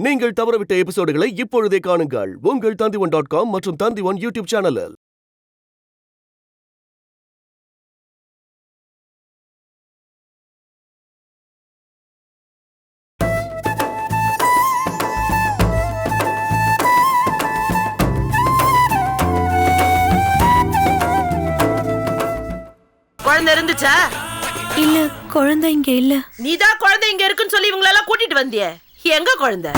நீங்கள் தவறவிட்ட எபிசோடுகளை இப்பொழுதே காணுங்கள் உங்கள் Tandivan.com மற்றும் Tandivan யூடியூப் சேனலில். குழந்தை இருந்துச்சா? இல்ல, குழந்தை இங்க இல்ல. நீதான் குழந்தை இங்க இருக்குன்னு சொல்லி இவங்களெல்லாம் கூட்டிட்டு வந்தியே. எங்க குழந்தை?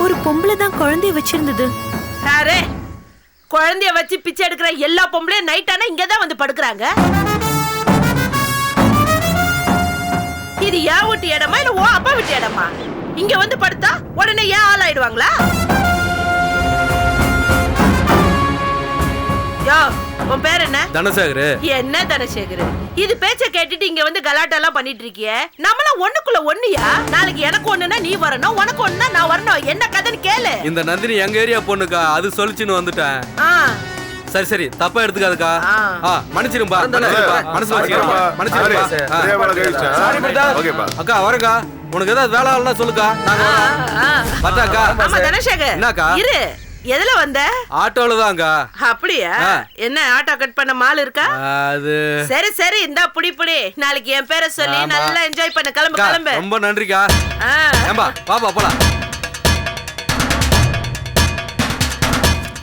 ஒரு பொம்பளை தான் குழந்தைய வச்சிருந்தது. அரே, குழந்தைய வச்சு பிச்சை எடுக்கிற எல்லா பொம்பளையும் நைட் ஆனா இங்கதான் வந்து படுக்கிறாங்க. இது யா வீட்டு இடமா இல்ல ஓ அப்பா வீட்டு இடமா? இங்க வந்து படுத்தா உடனே ஏன் ஆள் ஆயிடுவாங்களா? யோ, உன் பேர் என்ன? தனசேகர். என்ன தனசேகர்? இது பேச்ச கேட்டுட்டு இங்க வந்து கலாட்டெல்லாம் பண்ணிட்டு இருக்கியே. நம்மளாம் ஒண்ணுக்குள்ள ஒண்ணுயா? நாளைக்கு எனக்கு ஒண்ணுனா நீ வரணும், உனக்கு ஒண்ணுனா நான் வரணும். என்ன கதைன்னு கேளு. இந்த நந்தினி எங்க ஏரியா பொண்ணுக்கா, அது சொல்லிச்சுன்னு வந்துட்டேன். சரி சரி, தப்பா எடுத்துக்காதுக்கா. மன்னிச்சிருப்பா, மனசுல வச்சுக்கா, மன்னிச்சிருப்பா. அக்கா வரேங்க. உனக்கு ஏதாவது வேலை ஆகலன்னா சொல்லுக்கா, நாங்க பத்தாக்கா. ஆமா தனசேகர், என்னக்கா? இரு. எதுல வந்த? ஆட்டோல தாங்க. அப்படியா? என்ன ஆட்டோ கட் பண்ண மால் இருக்கா? அது சரி சரி, இந்தா புடி புடி. நாளைக்கு என் பேரை சொல்லி நல்லா என்ஜாய் பண்ண. கிளம்பு கிளம்பு. ரொம்ப நன்றிக்கா. ஏம்பா பாப்பா போலாம்.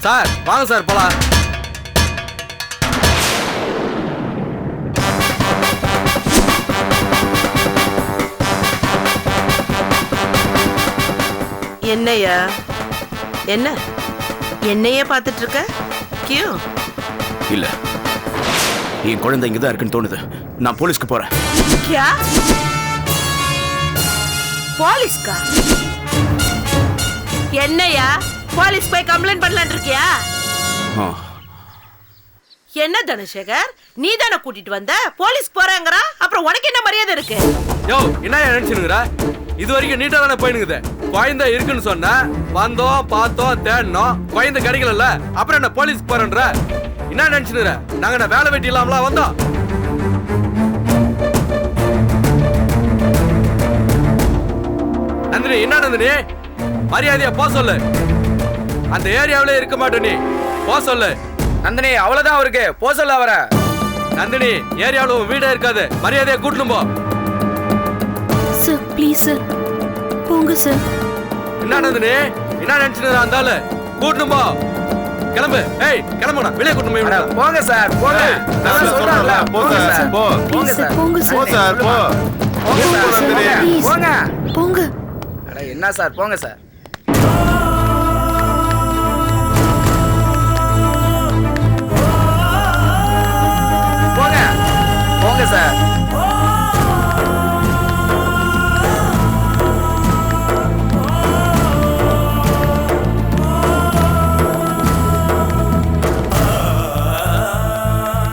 சார் வாங்க சார் போலாம். என்னையா? என்ன என்னையே பார்த்துட்டு இருக்க? கியூ இல்ல, என் குழந்தை இங்கதான் இருக்குன்னு தோணுது. நான் போலீஸ்க்கு போறேன். கியா? போலீஸ்கா? என்னையா போலீஸ் போய் கம்ப்ளைண்ட் பண்ணலான் இருக்கியா? என்ன தனசேகர், நீ தானே கூட்டிட்டு வந்த? போலீஸ் போறாங்கறா, அப்புறம் உனக்கு என்ன மரியாதை இருக்கு? யோ, என்ன நினைச்சுனுங்கற? இது வரைக்கும் நீட்டா தானே போயினுக்குது. குழந்தை இருக்குன்னு சொன்னா வந்தோம், பார்த்தோம், தேடணும். குழந்தை கிடைக்கல, அப்புறம் என்ன போலீஸ்க்கு போறேன்ற? என்ன நினைச்சுனுற? நாங்க என்ன வேலை வெட்டி இல்லாமலா வந்தோம்? நந்தினி, என்ன நந்தினி? மரியாதையா போ சொல்லு. அந்த ஏரியாவிலே இருக்க மாட்டே நீ. போ சொல்லு. நந்தினி, அவ்வளவுதான் அவருக்கு. போ சொல்ல அவர. நந்தினி, ஏரியாவில வீடே இருக்காது. மரியாதையா கூட்டிட்டு போ. சார் ப்ளீஸ் சார், போங்க சார். என்ன நந்தினி, என்ன நினைச்சுட்டு அந்த கூட்டிட்டு போ. கிளம்பு. ஏய் கிளம்புடா, வெளியே கூட்டிட்டு போய். போங்க சார், போங்க. நான் சொல்றேன்ல, போங்க சார். போங்க சார், போங்க சார். போ சார், போ. போங்க சார், போங்க. போங்க. அட என்ன சார், போங்க சார். போங்க. போங்க சார்.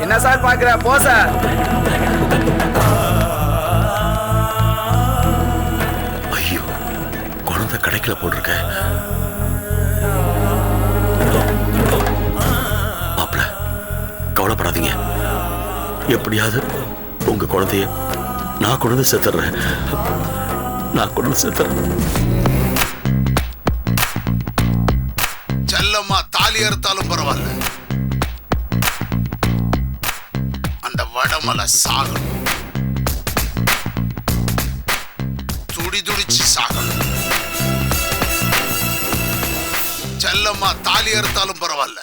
என்ன சார் பாக்குற? போ சார். ஐயோ, குழந்தை கிடைக்கல போட்டிருக்க. மாப்ள, கவலைப்படாதீங்க. எப்படியாவது உங்க குழந்தைய நான் கொண்டு சேர்த்துறேன். நான் கொண்டு சேர்த்துறேன். செல்லம்மா தாலி அறுத்தாலும் பரவாயில்ல, அந்த வடமலை சாகணும். துடி துடிச்சு சாகணும். செல்லம்மா தாலி அறுத்தாலும் பரவாயில்ல,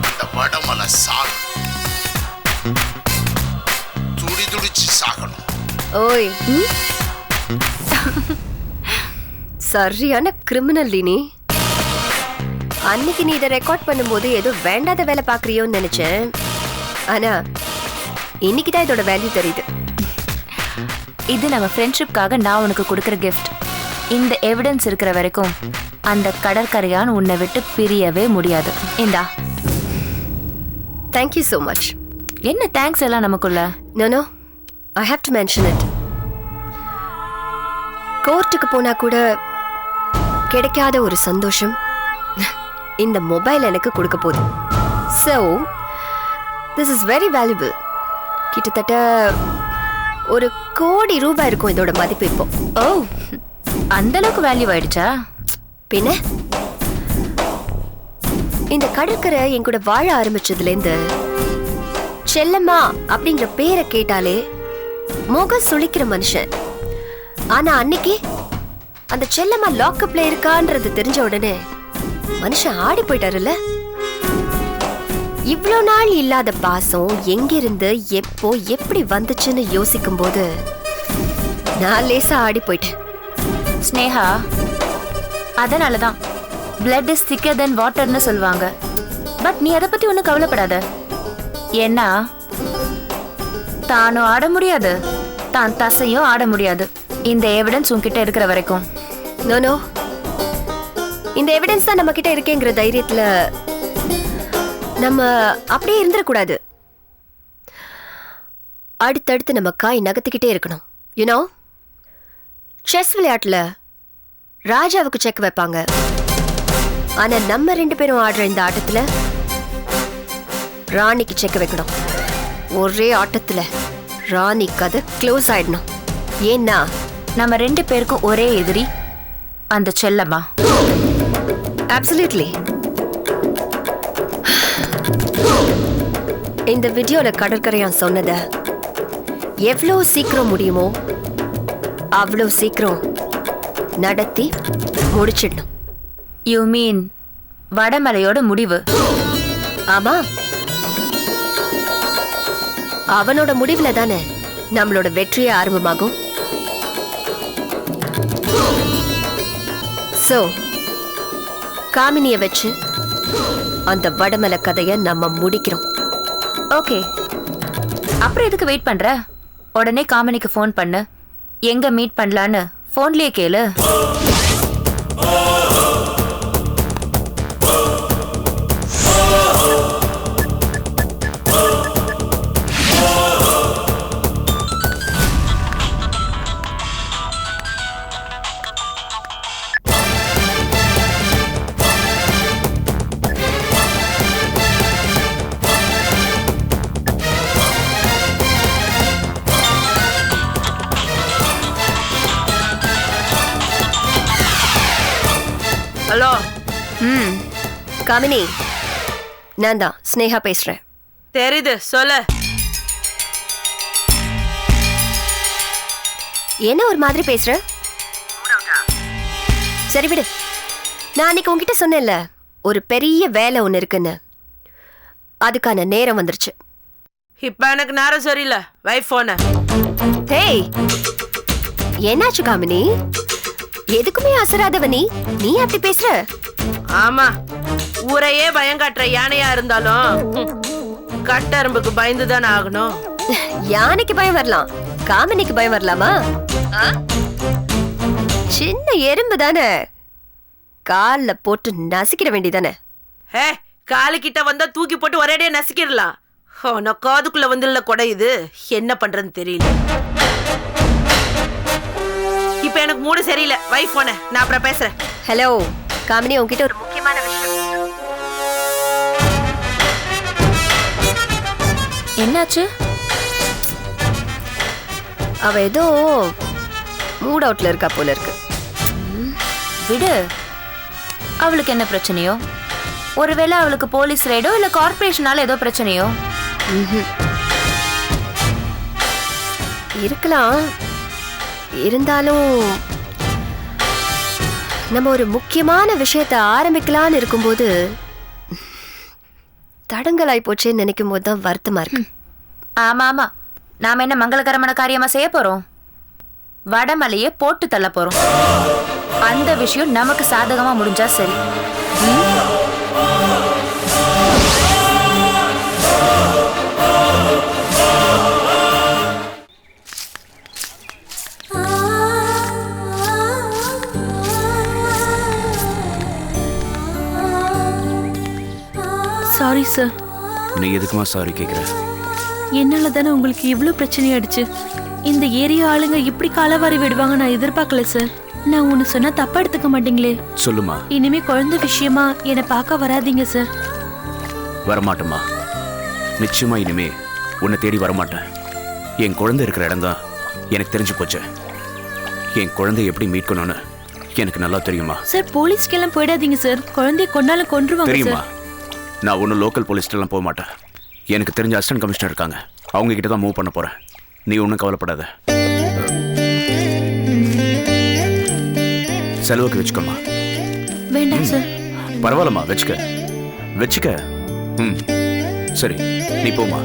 அந்த வடமலை சாகணும். துடி துடிச்சு சாகணும். ஓய், சரியான கிரிமினல் நீ. அன்னைக்கு நீ இதை ரெக்கார்ட் பண்ணும்போது ஏதோ வேண்டாத வேலை பாக்குறியோன்னு நினைச்சேன். ஆனா இன்னைக்கு தான் இதோட வேல்யூ தெரியுது. இது நம்ம ஃப்ரெண்ட்ஷிப்காக நான் உனக்கு கொடுக்குற கிஃப்ட். இந்த எவிடன்ஸ் இருக்கிற வரைக்கும் அந்த கடற்கரையான் உன்னை விட்டு பிரியவே முடியாது. இந்தா. Thank you so much. என்ன தேங்க்ஸ் எல்லாம் நமக்குள்ள? No, I have to mention it. கோர்ட்டுக்கு போனா கூட கிடைக்காத ஒரு சந்தோஷம் இந்த மொபைல் எனக்கு கொடுக்க போகுது. So this is very valuable. கிட்டத்தட்ட ஒரு கோடி ரூபாய் இருக்கும் இதோட மதிப்பு இப்போ. ஓ, அந்த அளவுக்கு வேல்யூ ஆயிடுச்சா? பின்ன இந்த கடற்கரை என் கூட வாழ ஆரம்பிச்சதுல இருந்து செல்லம்மா அப்படிங்கிற பேரை கேட்டாலே முகம் சுளிக்கிற மனுஷன். ஆனா அன்னைக்கு அந்த செல்லம்மா லாக்அப்ல இருக்கான்றது தெரிஞ்ச உடனே மனுஷன் ஆடி போயிட்டாருல்ல. இவ்வளோ நாள் இல்லாத பாசம் எங்கிருந்து எப்போ எப்படி வந்துச்சுன்னு யோசிக்கும் போது நான் லேசா ஆடி போயிட்டேன். ஸ்னேகா, அதனாலதான் blood is thicker than waterன்னு சொல்லுவாங்க. பட் நீ அதை பத்தி ஒன்றும் கவலைப்படாத. ஏன்னா தானும் ஆட முடியாது, தான் தசையும் ஆட முடியாது. இந்த எவிடன்ஸ் உன்கிட்ட இருக்கிற வரைக்கும். நோ, இந்த எவிடன்ஸ் தான் நம்ம கிட்ட இருக்கேங்கிற தைரியத்துல நம்ம அப்படியே இருந்துடக்கூடாது. அடுத்தடுத்து நம்ம காய் நகர்த்திக்கிட்டே இருக்கணும். யூனோ, செஸ் விளையாட்டுல ராஜாவுக்கு செக் வைப்பாங்க. ஆனா நம்ம 2 பேரும் ஆடுற இந்த ஆட்டத்துல ராணிக்கு செக் வைக்கணும். ஒரே ஆட்டத்துல ராணி கதை க்ளோஸ் ஆயிடணும். ஏன்னா நம்ம 2 பேருக்கும் ஒரே எதிரி அந்த செல்லம்மா. அப்சல்யூட்லி. இந்த வீடியோல கடற்கரையான் சொன்னத எவ்வளோ சீக்கிரம் முடியுமோ அவ்வளோ சீக்கிரம் நடத்தி முடிச்சிடணும். யூ மீன் வடமலையோட முடிவு? ஆமா, அவனோட முடிவுல தானே நம்மளோட வெற்றியே ஆரம்பமாகும். சோ காமினிய வச்சு அந்த வடமலை கதைய நம்ம முடிக்கிறோம். ஓகே, அப்புறம் எதுக்கு வெயிட் பண்ற? உடனே காமினிக்கு ஃபோன் பண்ணு. எங்க மீட் பண்ணலான்னு ஃபோன்லயே கேளு. ஹலோ. காமினி, நான் தான் ஸ்னேகா பேசுறேன். தெரியுது, சொல்லு. என்ன ஒரு மாதிரி பேசுற? சரி விடு. நான் அன்னைக்கு உன்கிட்ட சொன்னேன்ல ஒரு பெரிய வேலை ஒண்ணு இருக்குன்னு. அதுக்கான நேரம் வந்துருச்சு. இப்ப எனக்கு நேரம் சரியில்லை. வைஃப் போன. ஹேய், என்னாச்சு காமினி? எதுக்குமே அசராதவ நீ அப்படி பேசுற? ஆமா, ஊரையே பயங்காட்டுற யானையா இருந்தாலும் கட்டெரும்புக்கு பயந்துதானே ஆகணும். யானைக்கு பயம் வரலாம், காமினிக்கு பயம் வரலாமா? சின்ன எறும்பு தானே, கால்ல போட்டு நசுக்கிட வேண்டியதானே. ஹே, காலு கிட்ட வந்தா தூக்கி போட்டு ஒரேடியா நசுக்கிடலாம். உனக்கு காதுக்குள்ள வந்துள்ள கொடையுது, என்ன பண்றதுன்னு தெரியல. இப்ப எனக்கு மூடு சரியில்லை. வைஃப் போன, நான் அப்புறம் பேசுறேன். ஹலோ காமினி, உன்கிட்ட ஒரு முக்கியமான விஷயம். என்னாச்சு? அவ ஏதோ மூட் அவுட்ல இருக்கா போல இருக்கு. விடு, அவளுக்கு என்ன பிரச்சனையோ? ஒருவேளை அவளுக்கு போலீஸ் ரைடோ இல்ல கார்பரேஷனால ஏதோ பிரச்சனையோ இருக்கலாம். இருந்தாலும் நம்ம ஒரு முக்கியமான விஷயத்தை ஆரம்பிக்கலான்னு இருக்கும்போது தடங்கலாய் போச்சேன்னு நினைக்கும் போது தான் வருத்தமா இருக்கு. ஆமா ஆமா, நாம என்ன மங்களகரமான காரியமா செய்ய போறோம்? வடமலையே போட்டு தள்ள போறோம். அந்த விஷயம் நமக்கு சாதகமா முடிஞ்சா சரி. Sorry sir. நீ எதுக்குமா சாரி கேக்குற? என்னால தானே உங்களுக்கு இவ்வளவு பிரச்சனை ஆயிடுச்சு. இந்த ஏரியா ஆளுங்க இப்படி காலவாரி விடுவாங்க நான் எதிர்பார்க்கல சார். நான் ஒன்னு சொன்னா தப்பா எடுத்துக்க மாட்டீங்களே? சொல்லுமா. இனிமே குழந்தை விஷயமா என்னை பார்க்க வராதீங்க சார். வரமாட்டேம்மா, நிச்சயமா இனிமே உன்னை தேடி வரமாட்டேன். என் குழந்தை இருக்கிற இடம் தான் எனக்கு தெரிஞ்சு போச்சு. என் குழந்தைய எப்படி மீட்கணும்னு எனக்கு நல்லா தெரியுமா. சார் போலீஸ்க்கெல்லாம் போயிடாதீங்க சார். குழந்தைய கொண்டாலும் கொன்றுவாங்க தெரியுமா? சார். நான் ஒன்றும் லோக்கல் போலீஸ்லாம் போக மாட்டேன். எனக்கு தெரிஞ்ச அசிஸ்டன்ட் கமிஷனர் இருக்காங்க, அவங்க கிட்ட தான் மூவ் பண்ண போறேன். நீ ஒன்றும் கவலைப்படாத. செலவுக்கு வச்சுக்கோமா. வேண்டாம் சார். பரவாயில்லம்மா, வச்சுக்க. ம் சரி, நீ போமா.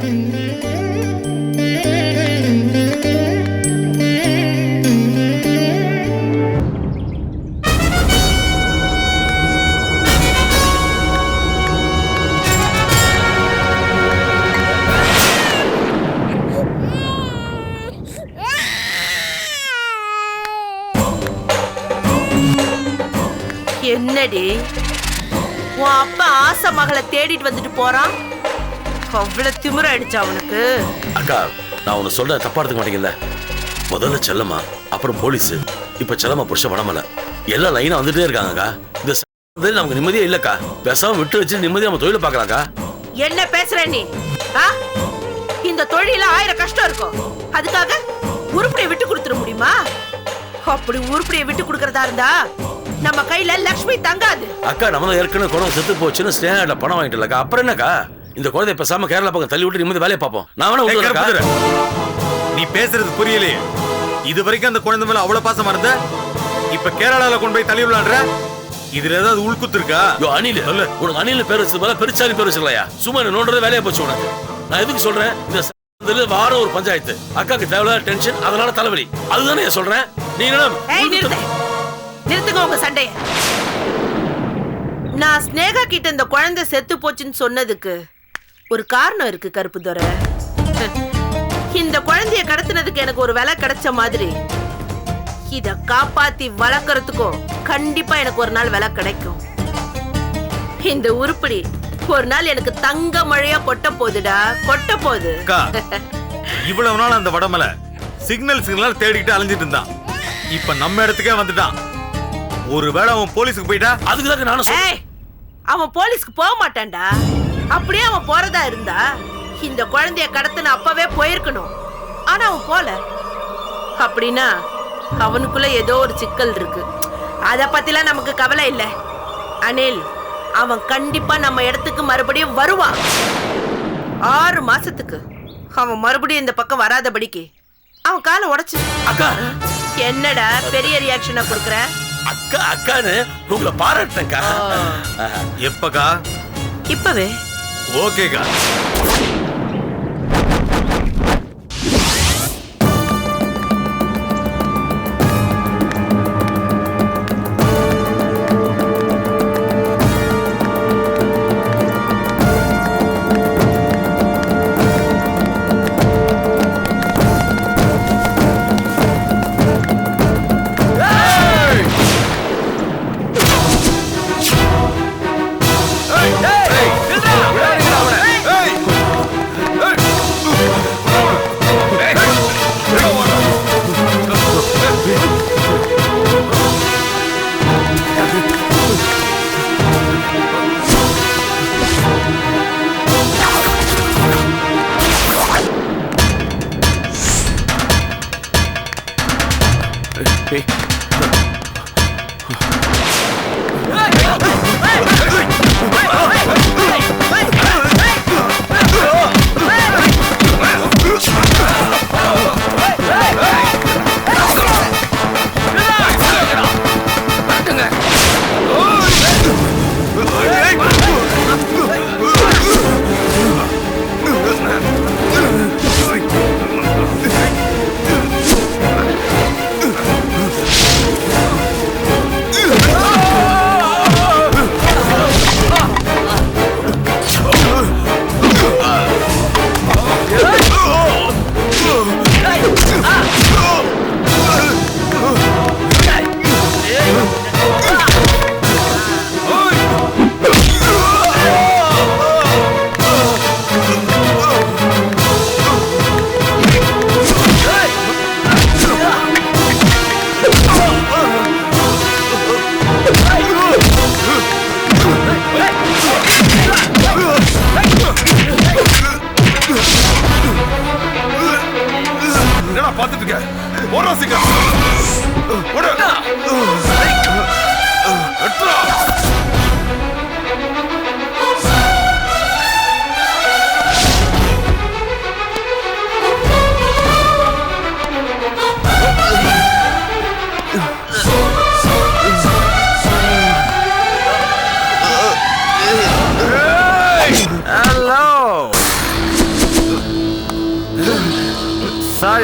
என்னடி உன் அப்பா ஆசை மகளை தேடிட்டு வந்துட்டு போறான்? அவ்வளவு திமிர அடிச்சா அவனுக்கு. அக்கா, நான் உன்னை சொல்ல தப்பா எடுத்துக்க மாட்டேங்கல. முதல்ல செல்லம்மா, அப்புறம் போலீஸ், இப்ப செல்லம்மா புருஷ படமல, எல்லாம் லைனா வந்துட்டே இருக்காங்கக்கா. இந்த நமக்கு நிம்மதியே இல்லக்கா. பேசாம விட்டு வச்சு நிம்மதியா நம்ம தொழில பாக்கலாம்க்கா. என்ன பேசுற நீ? இந்த தொழில 1000 கஷ்டம் இருக்கும், அதுக்காக உருப்படியை விட்டு கொடுத்துட முடியுமா? அப்படி உருப்படியை விட்டு கொடுக்கறதா இருந்தா நம்ம கையில லட்சுமி தங்காது. அக்கா, நம்மள ஏற்கனவே குழந்தை செத்து போச்சுன்னு ஸ்னேகாட்ட பணம் வாங்கிட்டு அப்புறம் என்னக்கா? இந்த குழந்தைய பேசாம கேரளா பக்கம் தள்ளி விட்டு நிம்மதி வேலையை பார்ப்போம். நான் வேணா நீ பேசுறது புரியலையே. இது வரைக்கும் அந்த குழந்தை மேல அவ்வளவு பாசமா இருந்த, இப்ப கேரளால கொண்டு போய் தள்ளி விடலான்ற. இதுல ஏதாவது உள்குத்து இருக்கா? அணில் உனக்கு அணில் பேர் வச்சது போல பெருச்சாலி பேர் வச்சுக்கலையா? சும்மா நோண்டது வேலையா போச்சு உனக்கு. நான் எதுக்கு சொல்றேன், இந்த வாரம் ஒரு பஞ்சாயத்து, அக்காக்கு தேவையில்லாத டென்ஷன், அதனால தலைவலி, அதுதானே சொல்றேன். நீ நிறுத்துங்க உங்க சண்டைய. நான் ஸ்னேகா கிட்ட இந்த குழந்தை செத்து போச்சுன்னு சொன்னதுக்கு ஒரு காரணம் இருக்கு கருப்பு துரை. இந்த குழந்தைய கடத்தினதுக்கு எனக்கு ஒரு விலை கிடைச்ச மாதிரி இத காப்பாத்தி வளர்க்கறதுக்கும் கண்டிப்பா எனக்கு ஒரு நாள் விலை கிடைக்கும். இந்த உருப்படி ஒரு நாள் எனக்கு தங்க மழையா கொட்ட போகுதுடா, கொட்ட போகுது. இவ்வளவு நாள் அந்த வடமலை சிக்னல் தேடிக்கிட்டு அலைஞ்சிட்டு இருந்தான். இப்ப நம்ம இடத்துக்கே வந்துட்டான். ஒருவேளை அவன் போலீஸுக்கு போயிட்டா? அதுக்குதான் நானும் அவன் போலீஸ்க்கு போக மாட்டான்டா. அப்படியே அவன் போறதா இருந்தா இந்த குழந்தைய கடத்தின அப்பவே போயிருக்கணும். ஆனா அவன் போல. அப்படின்னா அவனுக்குள்ள ஏதோ ஒரு சிக்கல் இருக்கு. அத பத்திலாம் நமக்கு கவலை இல்ல அனில். அவன் கண்டிப்பா நம்ம இடத்துக்கு மறுபடியும் வருவான். 6 மாசத்துக்கு அவன் மறுபடியும் இந்த பக்கம் வராதபடிக்கு அவன் காலை உடைச்சு. அக்கா, என்னடா பெரிய ரியாக்ஷனா கொடுக்குற? அக்கா அக்கான்னு உங்களை பாராட்டேன்க்கா. எப்பக்கா? இப்பவே. ஓகேக்கா.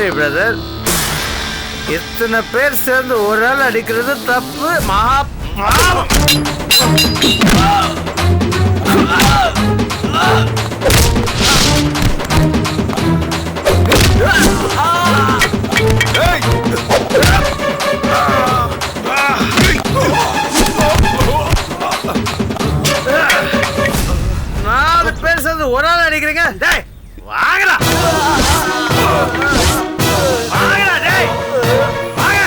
சாரி பிரதர், இத்தனை பேர் சேர்ந்து ஒரு ஆள் அடிக்கிறது தப்பு, மகா பாவம். நாலு பேர் சேர்ந்து ஒரு ஆள் அடிக்கிறீங்க. டேய் வாங்கடா, வாங்கடா, டேய் வாங்க.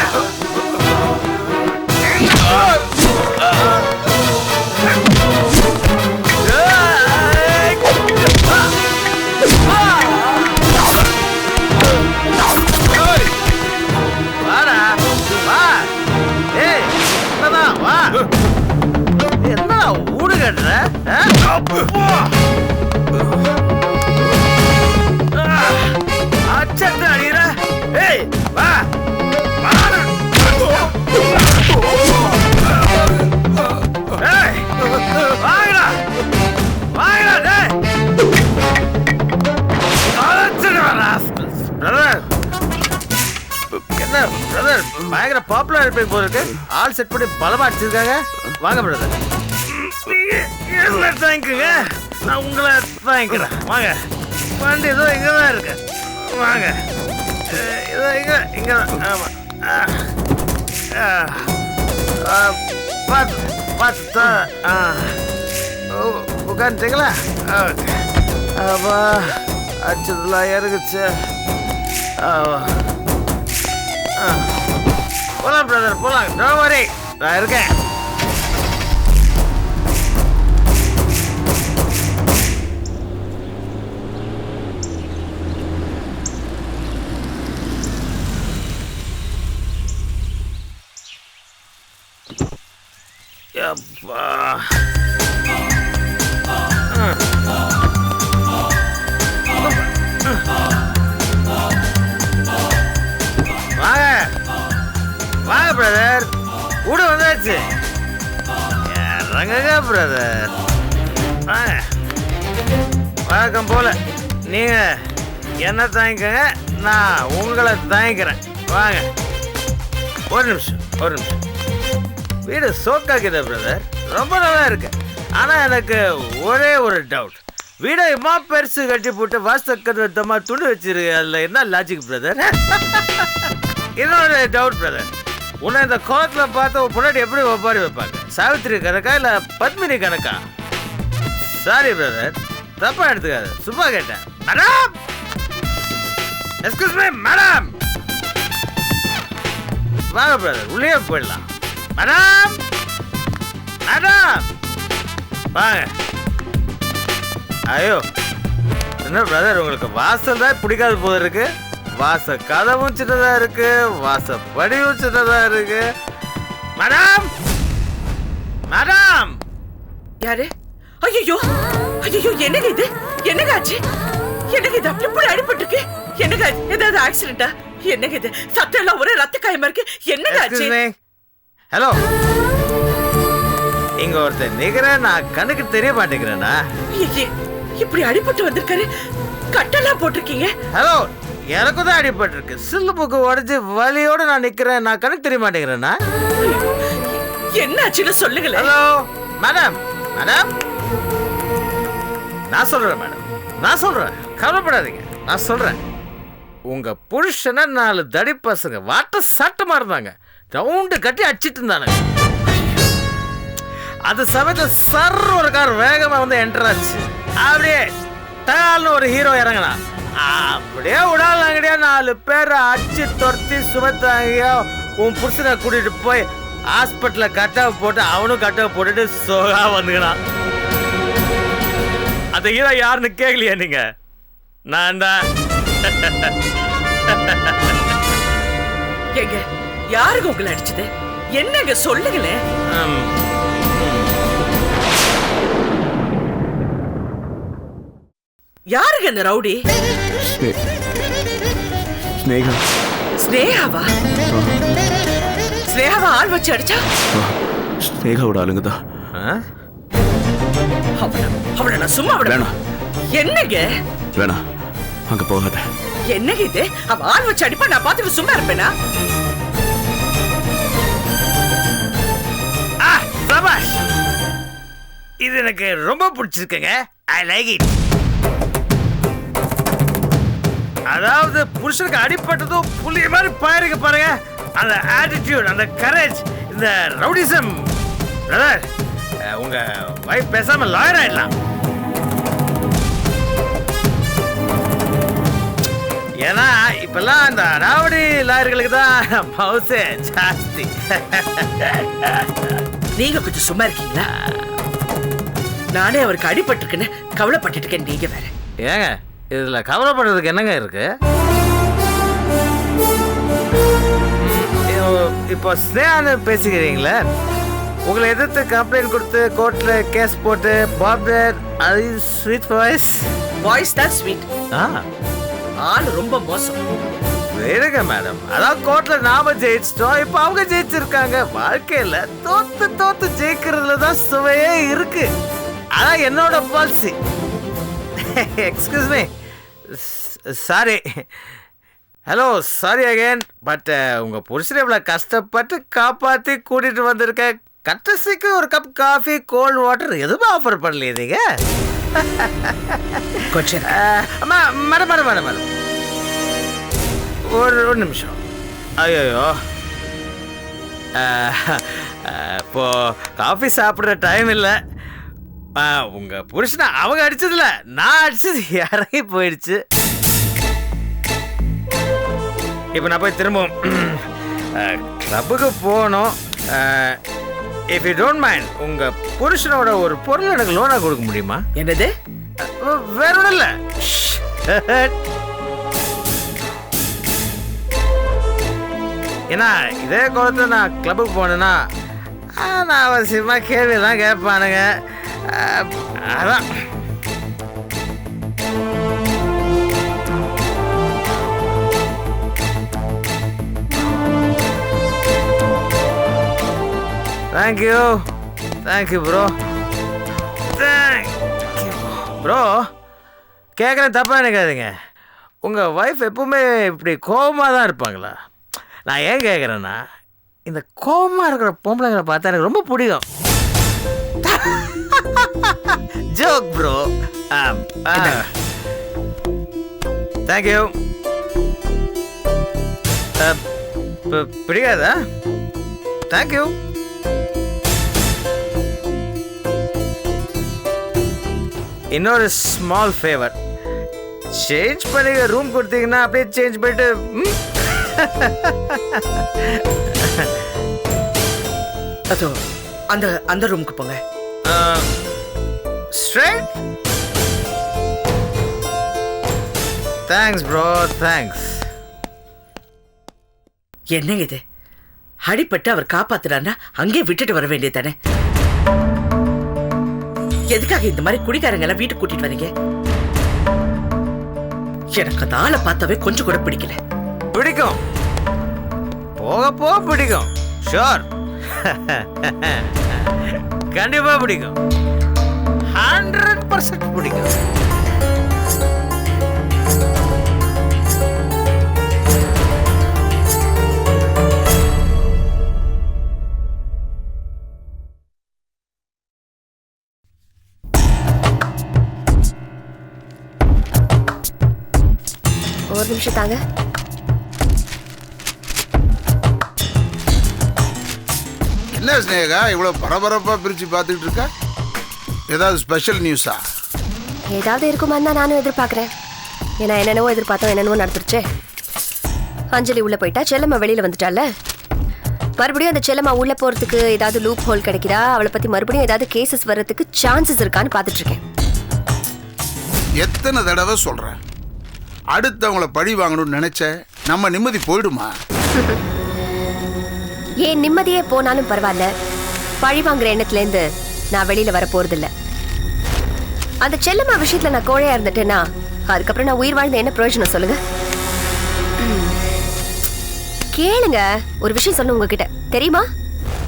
வாடா வா. ஏய் என்னதான் வா, என்ன ஊடு கட்டுற? அச்சத்து அடிக்கிற. ஏய் வா வாடா. ஏய் வாங்கடா வாங்கடா. டேய் பிரதர், என்ன பிரதர் பயங்கர பாப்புலர் இருப்பீங்க போல இருக்கு. ஆள் செட் பண்ணி பலமா அடிச்சிருக்காங்க. வாங்க பிரதர், நீங்க என்ன தாங்கிக்கங்க, நான் உங்களை தாங்கிக்கிறேன். வாங்க, வண்டி ஏதோ இங்கே தான் இருக்கு. வாங்க, ஏதோ இங்கே ஆமா. பார்த்து பார்த்து உட்காந்துட்டீங்களா? ஓகே. அப்பா அச்சதுலாம் இறங்குச்சு. போலாம் பிரதர் போலாம், டோன்ட் வரி, நான் இருக்கேன். அப்பா வாங்க வாங்க பிரதர், கூட வந்தாச்சு. இறங்குங்க பிரதர், வாங்க. வழக்கம் போல நீங்க என்ன தாங்கிக்கங்க, நான் உங்களை தாங்கிக்கிறேன். வாங்க, ஒரு நிமிஷம் ஒரு நிமிஷம். வீடு சோக்காக்குதா பிரதர்? ரொம்ப நல்லா இருக்கு. ஆனா எனக்கு ஒரே ஒரு டவுட், வீடை இம்மா பெருசு கட்டி போட்டு வாஸ்தக்கமா துணி வச்சிருக்கு, அதுல என்ன லாஜிக் பிரதர்? இன்னொரு டவுட் பிரதர், உன்னை இந்த கோலத்துல பார்த்து முன்னாடி எப்படி ஒப்பாரி வைப்பாங்க? சாவித்திரி கணக்கா இல்ல பத்மினி கணக்கா? சாரி பிரதர், தப்பா எடுத்துக்காது, சும்மா கேட்டேன். Madam, excuse me madam. வாங்க பிரதர், உள்ளே போயிடலாம். மேடம் மேடம் வாங்க. ஐயோ என்ன பிரதர், உங்களுக்கு வாசல் தான் பிடிக்காது போல இருக்கு. வாச கதவும் சின்னதா இருக்கு, வாச படியும் சின்னதா இருக்கு. Madam madam. யாரு? ஐயோ ஐயோ, என்னங்க இது? என்னங்க ஆச்சு? என்னங்க இது அப்படி அடிபட்டிருக்கு? என்னங்க ஏதாவது ஆக்சிடென்டா? என்னங்க இது? சத்தம் எல்லாம் ஒரே ரத்த காயமா இருக்கு. என்னங்க ஆச்சு? ஹலோ, இங்க ஒருத்தர் நிக்கிற, நான் கண்ணுக்கு தெரிய மாட்டேங்கிறேன்னா? இப்படி அடிபட்டு வந்திருக்காரு, கட்டெல்லாம் போட்டிருக்கீங்க. ஹலோ, எனக்கும் தான் அடிபட்டு இருக்கு. சில்லு புக்கு உடஞ்சு வலியோட நான் நிக்கிறேன், நான் கணக்கு தெரிய மாட்டேங்கிறேன்னா? என்னாச்சுன்னு சொல்லுங்களேன். ஹலோ மேடம் மேடம், நான் சொல்றேன் மேடம், நான் சொல்றேன், கவலைப்படாதீங்க, நான் சொல்றேன். உங்க புருஷனை 4 தடி பசங்க வாட்ட சாட்டமா இருந்தாங்க, ரவுண்டு கட்டி அடிச்சிட்டு இருந்தானுங்க. அது சமயத்துல சர் ஒரு கார் வேகமா வந்து என்டர் ஆச்சு. அப்படியே டகால்னு ஒரு ஹீரோ இறங்கினா, அப்படியே உடால் அங்கடியா 4 பேரை அடிச்சு துரத்தி சுமத்தாங்க. உன் புருஷனை கூட்டிட்டு போய் ஹாஸ்பிட்டல கட்டவை போட்டு, அவனும் கட்டவை போட்டுட்டு சோகா வந்துக்கிறான். அந்த ஹீரோ யாருன்னு கேட்கலையா நீங்க? நான் தான். எங்க யாருக்கு உங்களை அடிச்சது? என்னங்க சொல்லுங்களேன். யாருங்க அந்த ரவுடி? ஸ்னேகா. ஸ்னேகாவா? ஸ்னேகாவா ஆள் வச்சு அடிச்சா? ஸ்னேகாவோட ஆளுங்க தான். அவளை நான் சும்மா விட. வேணாம். என்னங்க? வேணாம், அங்க போகாத. என்ன இது? அவ ஆள் வச்சு அடிப்பா, நான் பார்த்துட்டு சும்மா இருப்பேனா? சபாஷ், இது எனக்கு ரொம்ப பிடிச்சிருக்குங்க. I like it. அதாவது புருஷனுக்கு அடிப்பட்டதும் புலி மாதிரி பாருங்க பாருங்க. அந்த ஆட்டிடியூட், அந்த கரேஜ், இந்த ரவுடிசம். பிரதர், உங்க வைஃப் பேசாம லாயர் ஆயிடலாம். ஏன்னா இப்பெல்லாம் அந்த ராவடி லாயர்களுக்கு தான் மவுசே ஜாஸ்தி. நீங்க கொஞ்சம் சும்மா இருக்கீங்களா? நானே அவருக்கு அடிபட்டிருக்குன்னு கவலைப்பட்டு இருக்கேன். நீங்க வேற ஏங்க இதுல கவலைப்படுறதுக்கு என்னங்க இருக்கு? இப்போ ஸ்னேகான்னு பேசிக்கிறீங்களே, உங்களை எதிர்த்து கம்ப்ளைண்ட் கொடுத்து கோர்ட்ல கேஸ் போட்டு பாப்டர் அது ஸ்வீட் வாய்ஸ். வாய்ஸ் தான் ஸ்வீட், ஆள் ரொம்ப மோசம். வேறுங்க மேடம், அதான் கோர்ட்ல நாம ஜெயிச்சிட்டோம், இப்போ அவங்க ஜெயிச்சிருக்காங்க. வாழ்க்கையில தோத்து தோத்து ஜெயிக்கிறதுல தான் சுவையே இருக்கு. அதான் என்னோட policy. Excuse me, sorry. Hello, sorry again. But உங்கள் புருஷனை இவ்வளோ கஷ்டப்பட்டு காப்பாற்றி கூட்டிகிட்டு வந்திருக்கேன். கட்டசிக்கு ஒரு கப் காஃபி, கோல்ட் வாட்டர் எதுவுமே ஆஃபர் பண்ணலையே நீங்கள்? அம்மா, மேடம் மேடம் மேடம் மேடம், ஒரு நிமிஷம். ஐயோ, இப்போ காஃபி சாப்பிட்ற டைம் இல்லை. உங்கள் புருஷனை அவங்க அடிச்சதில்ல, நான் அடிச்சது இறங்கி போயிடுச்சு. இப்போ நான் போய் திரும்பவும் கிளப்புக்கு போகணும். இஃப் யூ டோன்ட் மைண்ட், உங்கள் புருஷனோட ஒரு பொருள் எனக்கு லோனாக கொடுக்க முடியுமா? என்னது? வேற ஒன்றும் இல்லை. ஏன்னா இதே கோலத்தில் நான் கிளப்புக்கு போனேன்னா நான் அவசியமாக கேள்வியெல்லாம் கேட்பானுங்க. அதான் தேங்க்யூ ப்ரோ. ப்ரோ, கேட்குறேன், தப்பாக நினைக்காதீங்க. உங்கள் ஒய்ஃப் எப்பவுமே இப்படி கோபமாக தான் இருப்பாங்களா? நான் ஏன் கேட்குறேன்னா, இந்த கோபமாக இருக்கிற பொம்பளைங்களை பார்த்தா எனக்கு ரொம்ப பிடிக்கும். Joke bro. தேங்க்யூ. பிடிக்காதா? தேங்க்யூ. இன்னொரு ஸ்மால் ஃபேவர், சேஞ்ச் பண்ணி ரூம் கொடுத்தீங்கன்னா அப்படியே சேஞ்ச் பண்ணிட்டு அதோ அந்த அந்த ரூமுக்கு போங்க. ஸ்ட்ரைட். Thanks bro, thanks. என்னங்க இது? அடிப்பட்டு அவர் காப்பாத்துறான்னா அங்கே விட்டுட்டு வர வேண்டியது தானே? எதுக்காக இந்த மாதிரி குடிக்காரங்க எல்லாம் வீட்டுக்கு கூட்டிட்டு வரீங்க? எனக்கு அந்த ஆளை பார்த்தாவே கொஞ்சம் கூட பிடிக்கல. பிடிக்கும், போக போக பிடிக்கும். ஷோர், கண்டிப்பா பிடிக்கும். 100% பிடிக்கும். ஒரு நிமிஷம் தாங்க. என்ன ஸ்னேகா இவ்வளவு பரபரப்பா பிரிச்சு பார்த்துட்டு இருக்க? ஏதாவது ஸ்பெஷல் நியூஸா? ஏதாவது இருக்குமான்னு தான் நானும் எதிர்பார்க்குறேன். ஏன்னா என்னென்னவோ எதிர்பார்த்தோம், என்னென்னவோ நடந்துருச்சே. அஞ்சலி உள்ள போயிட்டா, செல்லம்மா வெளியில வந்துட்டால. மறுபடியும் அந்த செல்லம்மா உள்ள போறதுக்கு ஏதாவது லூப் ஹோல் கிடைக்குதா, அவளை பத்தி மறுபடியும் ஏதாவது கேசஸ் வர்றதுக்கு சான்சஸ் இருக்கான்னு பார்த்துட்டு இருக்கேன். எத்தனை தடவை சொல்றேன், அடுத்தவங்கள பழி வாங்கணும்னு நினைச்ச நம்ம நிம்மதி போயிடுமா? ஏன் நிம்மதியே போனாலும் பரவாயில்ல, பழி வாங்குற எண்ணத்துலேருந்து நான் வெளியில வர போறதில்ல. அந்த செல்லம்மா விஷயத்துல நான் கோழையா இருந்துட்டேன்னா அதுக்கப்புறம் நான் உயிர் வாழ்ந்த என்ன பிரயோஜனம் சொல்லுங்க? கேளுங்க, ஒரு விஷயம் சொல்லணும் உங்ககிட்ட. தெரியுமா,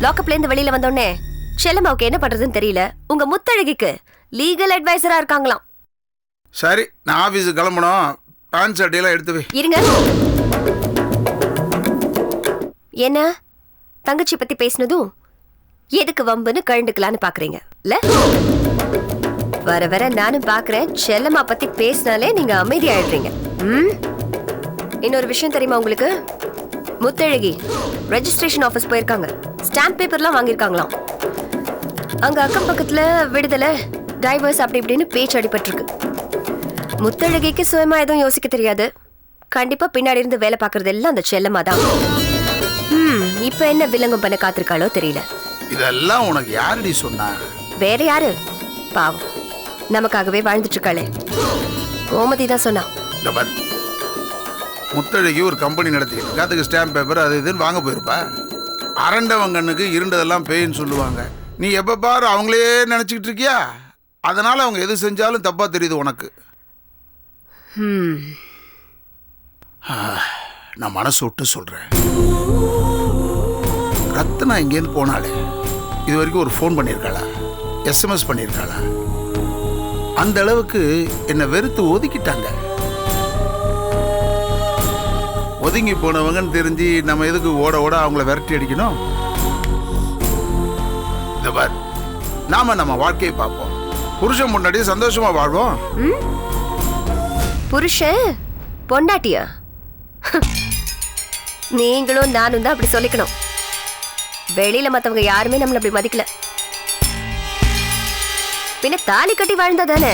லாக்அப்ல இருந்து வெளியில வந்தோடனே செல்லம்மாவுக்கு என்ன பண்றதுன்னு தெரியல. உங்க முத்தழகிக்கு லீகல் அட்வைசரா இருக்காங்களாம். சரி, நான் ஆபீஸுக்கு கிளம்பணும். பேண்ட் சட்டையெல்லாம் எடுத்து வை. இருங்க. என்ன தங்கச்சி பத்தி பேசினதும் எதுக்கு வம்புன்னு கழண்டுக்கலான்னு பாக்குறீங்க இல்ல? வர வர நானும் பாக்குறேன், செல்லம்மா பத்தி பேசினாலே நீங்க அமைதியாயிடுறீங்க. இன்னொரு விஷயம் தெரியுமா உங்களுக்கு? முத்தழகி ரெஜிஸ்ட்ரேஷன் ஆபீஸ் போயிருக்காங்க. ஸ்டாம்ப் பேப்பர்லாம் வாங்கியிருக்காங்களாம். அங்க அக்கம் பக்கத்துல விடுதலை, டைவர்ஸ் அப்படி இப்படின்னு பேச்சு அடிபட்டிருக்கு. முத்தழகிக்கு சுயமா எதுவும் யோசிக்க தெரியாது. கண்டிப்பா பின்னாடி இருந்து வேலை பாக்குறது எல்லாம் அந்த செல்லம்மா தான். இப்ப என்ன வில்லங்கம் பண்ண காத்திருக்காளோ தெரியல. இதெல்லாம் உனக்கு யாரடி சொன்னா? வேற யாரு? பாவம், நமக்காகவே வாழ்ந்துட்டு இருக்காளே, கோமதி தான் சொன்னா. முத்தழகி ஒரு கம்பெனி நடத்திக்கிட்டு அதுக்கு ஸ்டாம்ப் பேப்பர் அது இதுன்னு வாங்க போயிருப்பா. அரண்டவங்கண்ணுக்கு இருண்டதெல்லாம் பேயின்னு சொல்லுவாங்க. நீ எப்ப பாரு அவங்களே நினைச்சுக்கிட்டு இருக்கியா? அதனால அவங்க எது செஞ்சாலும் தப்பா தெரியுது உனக்கு. நான் மனசு விட்டு சொல்றேன். ரத்னா இங்கேருந்து போனாலே இது வரைக்கும் ஒரு ஃபோன் பண்ணியிருக்காளா, SMS பண்ணியிருக்காளா? அந்த அளவுக்கு என்னை வெறுத்து ஒதுக்கிட்டாங்க. ஒதுங்கி போனவங்கன்னு தெரிஞ்சு நம்ம எதுக்கு ஓட ஓட அவங்கள விரட்டி அடிக்கணும்? இந்த பார், நாம நம்ம வாழ்க்கையை பார்ப்போம். புருஷன் முன்னாடி சந்தோஷமா வாழ்வோம். புருஷன் பொண்டாட்டியா? நீங்களும் நானும் தான் அப்படி சொல்லிக்கணும். வெளியில மத்தவங்க யாருமே நம்மள அப்படி மதிக்கல. பின்ன தாலி கட்டி வாழ்ந்தா தானே?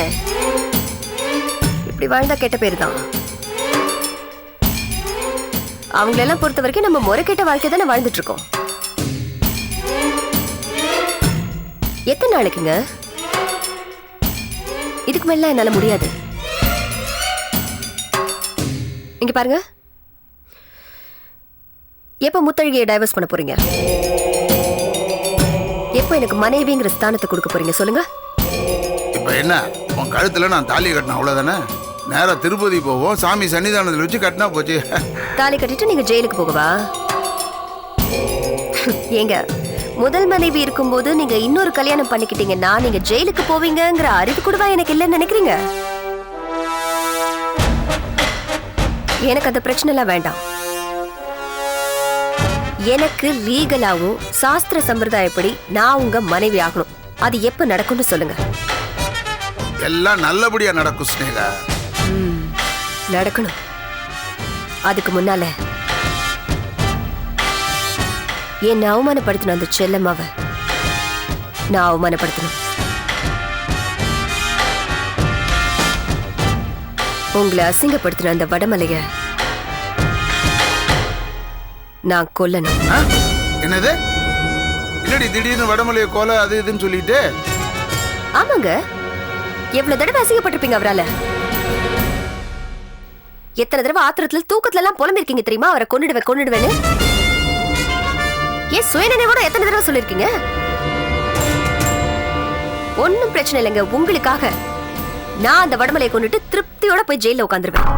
இப்படி வாழ்ந்தா கெட்ட பேரு தான். அவங்களெல்லாம் பொறுத்த வரைக்கும் நம்ம முறை கெட்ட வாழ்க்கை தானே வாழ்ந்துட்டு இருக்கோம். எத்தனை நாளைக்குங்க? இதுக்கு மேல என்னால முடியாது. இங்க பாருங்க, எப்ப முத்தழகியை டைவர்ஸ் பண்ண போறீங்க? எப்ப எனக்கு மனைவிங்கிற ஸ்தானத்தை கொடுக்க போறீங்க சொல்லுங்க? இப்ப என்ன, உன் கழுத்துல நான் தாலி கட்டினேன் அவ்வளவுதானே? நேரா திருப்பதி போவோம், சாமி சன்னிதானத்தில் வச்சு கட்டினா போச்சு. தாலி கட்டிட்டு நீங்க ஜெயிலுக்கு போகவா? ஏங்க, முதல் மனைவி இருக்கும்போது நீங்க இன்னொரு கல்யாணம் பண்ணிக்கிட்டீங்கன்னா நீங்க ஜெயிலுக்கு போவீங்கங்கிற அறிவு கூடவா எனக்கு இல்லைன்னு நினைக்கிறீங்க? எனக்கு அந்த பிரச்சனை எல்லாம் வேண்டாம். எனக்கு லீகலாவும் சாஸ்திர சம்பிரதாயப்படி நான் உங்க மனைவி ஆகணும். அது எப்ப நடக்கும்னு சொல்லுங்க. எல்லாம் நல்லபடியா நடக்கும் ஸ்னேகா. நடக்கணும். அதுக்கு முன்னால என்ன அவமானப்படுத்தணும் அந்த செல்லம்மாவை நான் அவமானப்படுத்தணும். உங்களை அசிங்கப்படுத்தின அந்த வடமலைய நான் கொல்லணும். என்னது? என்னடி திடீர்னு வடமலைய கொலை அது இதுன்னு சொல்லிட்டு? ஆமாங்க, எவ்வளவு தடவை அசிங்கப்பட்டிருப்பீங்க அவரால. எத்தனை தடவை ஆத்திரத்துல தூக்கத்துல எல்லாம் புலம்பிருக்கீங்க தெரியுமா? அவரை கொன்னுடுவேன்னு. ஏன் சுயநினைவோட எத்தனை தடவை சொல்லிருக்கீங்க? ஒன்னும் பிரச்சனை இல்லைங்க, உங்களுக்காக நான் அந்த வடமலையை கொண்டுட்டு திருப்தியோட போய் ஜெயில உட்காந்துருவேன்.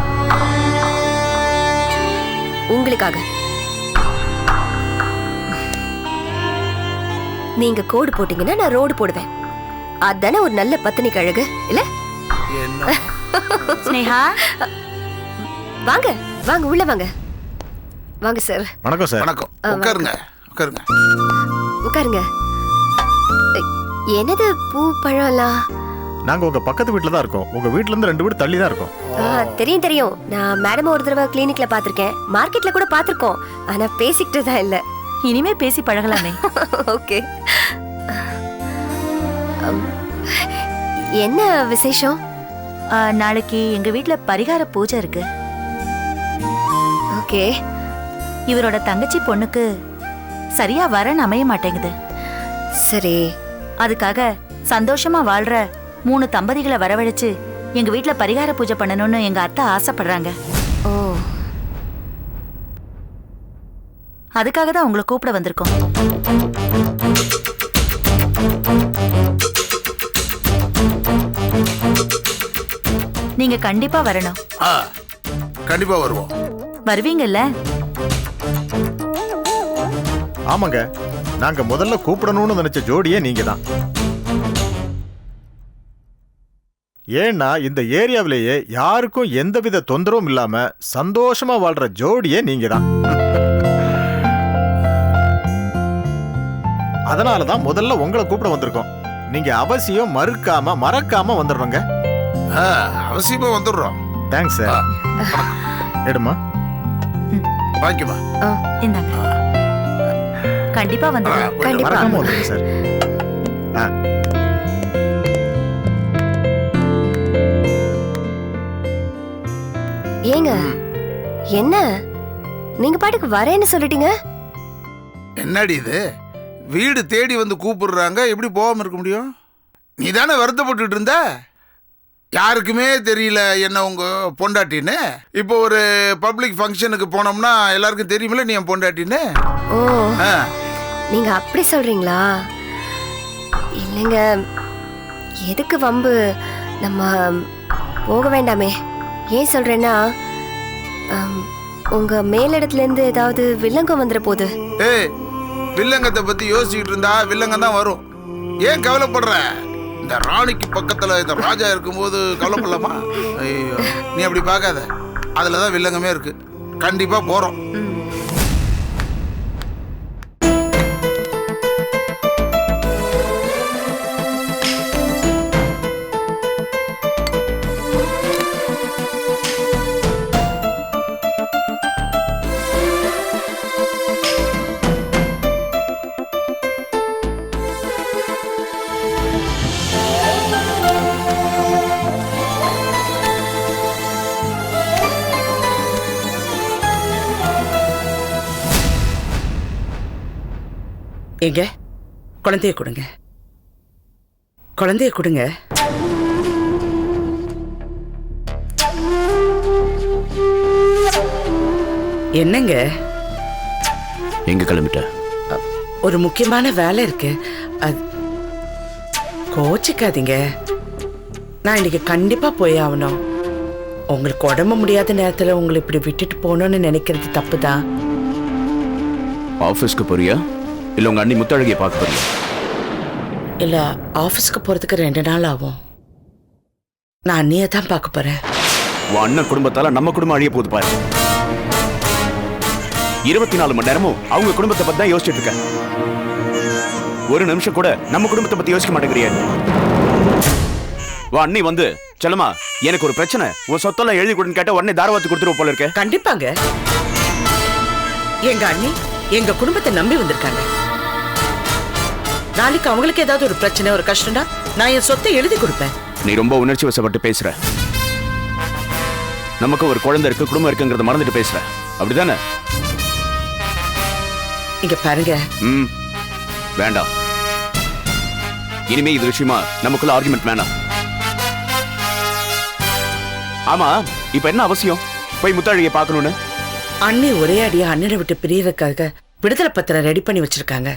உங்களுக்காக. நீங்க கோடு போட்டீங்கன்னா நான் ரோடு போடுவேன். அதானே ஒரு நல்ல பத்தினி கழகு இல்ல? ஸ்னேகா, வாங்க வாங்க உள்ள வாங்க. வாங்க சார். வணக்கம் சார். வணக்கம். உட்காருங்க உட்காருங்க உட்காருங்க. என்னது பூ பழம்லாம்? நாங்க உங்க பக்கத்து வீட்டுல தான் இருக்கோம். உங்க வீட்ல இருந்து 2 வீடு தள்ளி தான் இருக்கோம். தெரியும் தெரியும். நான் மேடம் ஒரு தடவை கிளினிக்ல பாத்திருக்கேன், மார்க்கெட்ல கூட பாத்திருக்கோம். ஆனா பேசிக்கிட்டு தான் இல்ல. இனிமே பேசி பழகலாமே. ஓகே. என்ன விசேஷம்? நாளைக்கு எங்க வீட்ல பரிகார பூஜை இருக்கு. ஓகே. இவரோட தங்கச்சி பொண்ணுக்கு சரியா வரன்னு அமைய மாட்டேங்குது. சரி. அதுக்காக சந்தோஷமா வாழ்ற 3 தம்பதிகளை வரவழைச்சு எங்க வீட்ல பரிகார பூஜை பண்ணணும்னு எங்க அத்தை ஆசைப்படுறாங்க. ஓ, அதுக்காக தான் உங்களை கூப்பிட வந்திருக்கோம். நீங்க கண்டிப்பா வரணும். கண்டிப்பா வருவோம். வருவீங்கல்ல? ஆமாங்க, நாங்க முதல்ல கூப்பிடணும்னு நினைச்ச ஜோடியே நீங்க தான். ஏன்னா இந்த ஏரியாவிலேயே யாருக்கும் எந்தவித தொந்தரவும் இல்லாம சந்தோஷமா வாழ்ற ஜோடியே நீங்க தான். அதனாலதான் முதல்ல உங்களை கூப்பிட வந்திருக்கோம். நீங்க அவசியம் மறக்காம வந்துடுறோங்க. அவசியமா வந்துடுறோம். Thanks sir. எடுமா வாங்கிமா. இந்தாங்க. கண்டிப்பா வந்துடுறோம். மறக்காம வந்துடுங்க சார். ஏங்க என்ன நீங்க பாட்டுக்கு வரேன்னு சொல்லிட்டீங்க? என்னடி இது, வீடு தேடி வந்து கூப்பிடுறாங்க, எப்படி போகாம இருக்க முடியும்? நீ தானே வருத்தப்பட்டு இருந்த, யாருக்குமே தெரியல என்ன உங்க பொண்டாட்டின்னு. இப்போ ஒரு பப்ளிக் ஃபங்க்ஷனுக்கு போனோம்னா எல்லாருக்கும் தெரியுமில்ல நீ என் பொண்டாட்டின்னு. ஓ, நீங்க அப்படி சொல்றீங்களா? இல்லைங்க, எதுக்கு வம்பு, நம்ம போக வேண்டாமே. ஏன் சொல்றேன்னா, உங்க மேலிடத்துல இருந்து ஏதாவது வில்லங்கம் வந்துட போகுது. ஏய், வில்லங்கத்தை பத்தி யோசிச்சுட்டு இருந்தா வில்லங்கம் தான் வரும். ஏன் கவலைப்படுற? இந்த ராணிக்கு பக்கத்துல இந்த ராஜா இருக்கும்போது கவலைப்படலாமா? ஐயோ, நீ அப்படி பார்க்காத, அதுலதான் வில்லங்கமே இருக்கு. கண்டிப்பா போறோம். எங்க குழந்தைய கொடுங்க, குழந்தைய கொடுங்க. என்னங்க எங்க கிளம்பிட்ட? ஒரு முக்கியமான வேலை இருக்கு. கோச்சிக்காதீங்க, நான் இன்னைக்கு கண்டிப்பா போய் ஆகணும். உங்களுக்கு உடம்பு முடியாத நேரத்துல உங்களை இப்படி விட்டுட்டு போகணும்னு நினைக்கிறது தப்புதான். ஆபீஸ்க்கு போறியா இல்ல உங்க அண்ணி முத்தழகியை பார்க்க போறியா? இல்ல, ஆபீஸ்க்கு போறதுக்கு 2 நாள் ஆகும். நான் அண்ணியை தான் பார்க்க போறேன். உன் அண்ணன் குடும்பத்தால நம்ம குடும்பம் அழிய போகுது பாரு. 24 மணி நேரமும் அவங்க குடும்பத்தை பத்தி தான் யோசிச்சுட்டு இருக்க. ஒரு நிமிஷம் கூட நம்ம குடும்பத்தை பத்தி யோசிக்க மாட்டேங்கிறியா? உன் அண்ணி வந்து, செல்லமா எனக்கு ஒரு பிரச்சனை, உன் சொத்தெல்லாம் எழுதி கொடுன்னு கேட்ட உடனே தாரவாத்து கொடுத்துருவோம் போல இருக்க. கண்டிப்பாங்க, எங்க அண்ணி எங்க குடும்பத்தை நம்பி வந்திருக்காங்க. நாளைக்கு அவங்களுக்கு ஏதாவது ஒரு பிரச்சனை, ஒரு கஷ்டம்னா நான் என் சொத்தை எழுதி கொடுப்பேன். நீ ரொம்ப உணர்ச்சி வசப்பட்டு பேசுற. நமக்கு ஒரு குழந்தை இருக்கு, குடும்பம் இருக்குங்கிறத மறந்துட்டு பேசுற, அப்படிதானே? இங்க பாருங்க. வேண்டாம், இனிமே இது விஷயமா நமக்குள்ள ஆர்குமெண்ட் வேணாம். ஆமா, இப்ப என்ன அவசியம் போய் முத்தாழியை பார்க்கணும்னு? அண்ணி ஒரே அடியா அண்ணனை விட்டு பிரியறதுக்காக விடுதலை பத்திரம் ரெடி பண்ணி வச்சிருக்காங்க.